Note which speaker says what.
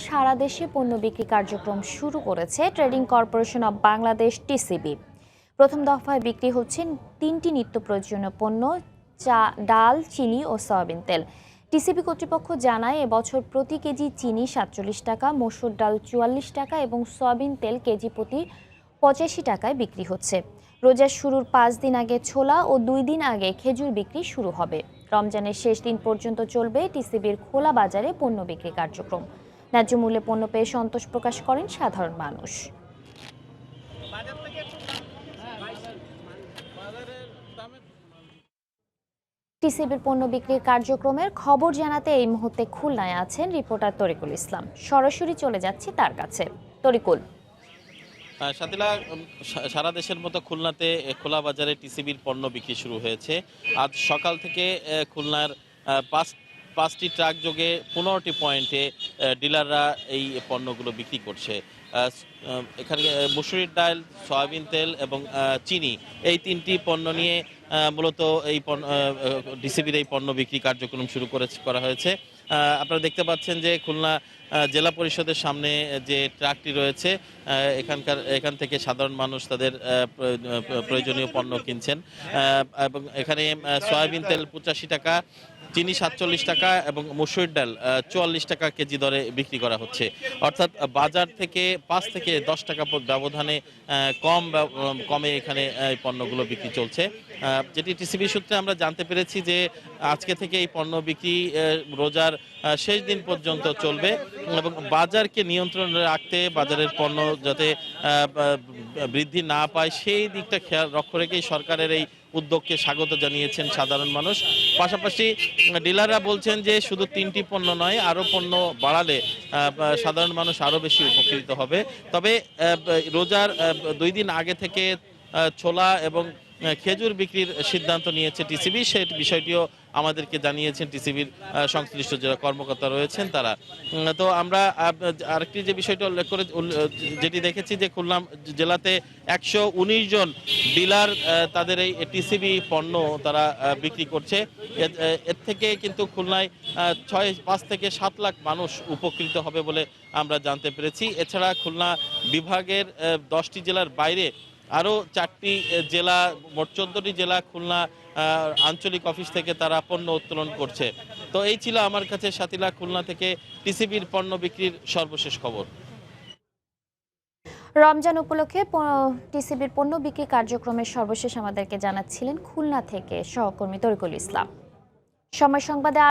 Speaker 1: সারা দেশে পণ্য বিক্রি কার্যক্রম শুরু করেছে trading corporation of Bangladesh TCB. প্রথম দফায় বিক্রি হচ্ছে 3টি নিত্য প্রয়োজনীয় পণ্য, ডাল, চিনি ও সয়াবিন তেল। টিসিবি কর্তৃপক্ষ জানায় এবছর প্রতি কেজি চিনি 47 টাকা, মসুর ডাল 44 টাকা এবং সয়াবিন তেল কেজি প্রতি 85 টাকায় বিক্রি হচ্ছে। রোজার শুরুর 5 দিন আগে ছোলা ও 2 দিন আগে খেজুর বিক্রি শুরু হবে। রমজানের শেষ দিন পর্যন্ত চলবে টিসিবির খোলা বাজারে পণ্য বিক্রি কার্যক্রম। ন্যায্য মূল্যে পণ্য পেয়ে সন্তোষ প্রকাশ করেন সাধারণ মানুষ। টিসিবির পণ্য বিক্রির কার্যক্রমের খবর জানাতে এই মুহূর্তে খুলনায় আছেন রিপোর্টার তরিকুল ইসলাম। সরাসরি চলে যাচ্ছি তার কাছে। তরিকুল।
Speaker 2: সাথীলা, সারা দেশের মতো খুলনাতে খোলা বাজারে টিসিবির পণ্য বিক্রি শুরু হয়েছে। আজ সকাল থেকে খুলনার পাঁচটি ট্রাক যোগে 15টি পয়েন্টে ডিলাররা এই পণ্যগুলো বিক্রি করছে। এখানে মসুরির ডাল, সয়াবিন তেল এবং চিনি, এই 3টি পণ্য নিয়ে মূলত এই টিসিবির এই পণ্য বিক্রি কার্যক্রম শুরু করা হয়েছে। আপনারা দেখতে পাচ্ছেন যে খুলনা জেলা পরিষদের সামনে যে ট্রাকটি রয়েছে, এখান থেকে সাধারণ মানুষ তাদের প্রয়োজনীয় পণ্য কিনছেন। এবং এখানে সয়াবিন তেল 85 টাকা, চিনি 47 টাকা এবং মসুর ডাল 44 টাকা কেজি দরে বিক্রি করা হচ্ছে। অর্থাৎ বাজার থেকে 5 থেকে 10 টাকা ব্যবধানে কমে এখানে এই পণ্যগুলো বিক্রি চলছে। যেটি টিসিবি সূত্রে আমরা জানতে পেরেছি যে আজকে থেকে এই পণ্য বিক্রি রোজার শেষ দিন পর্যন্ত চলবে এবং বাজারকে নিয়ন্ত্রণে রাখতে, বাজারের পণ্য যাতে বৃদ্ধি না পায় সেই দিকটা খেয়াল রেখেই সরকারের এই উদ্যোগকে স্বাগত জানিয়েছেন সাধারণ মানুষ। পাশাপাশি ডিলাররা বলছেন যে শুধু 3টি পণ্য নয়, আরও পণ্য বাড়ালে সাধারণ মানুষ আরও বেশি উপকৃত হবে। তবে রোজার 2 দিন আগে থেকে ছোলা এবং খেজুর বিক্রির সিদ্ধান্ত নিয়েছে টিসিবি। সেই বিষয়টিও আমাদেরকে জানিয়েছেন টিসিবির সংশ্লিষ্ট যারা কর্মকর্তা রয়েছেন তারা। তো আমরা আরেকটি যে বিষয়টা উল্লেখ করে যেটি দেখেছি যে খুলনা জেলাতে 119 জন ডিলার তাদের এই টিসিবি পণ্য তারা বিক্রি করছে। এর থেকে কিন্তু খুলনায় 5 থেকে 7 লাখ মানুষ উপকৃত হবে বলে আমরা জানতে পেরেছি। এছাড়া খুলনা বিভাগের 10টি জেলার বাইরে আরও 4টি জেলা, মোট 14টি জেলা খুলনা আঞ্চলিক অফিস থেকে তারা পণ্য উত্তোলন করছে। তো এই ছিল আমার কাছে সাথীলা খুলনা থেকে টিসিবির পণ্য বিক্রির সর্বশেষ খবর।
Speaker 1: রমজান উপলক্ষে টিসিবির পণ্য বিক্রি কার্যক্রমের সর্বশেষ আমাদেরকে জানাচ্ছিলেন খুলনা থেকে সহকর্মী তরিকুল ইসলাম। সময় সংবাদে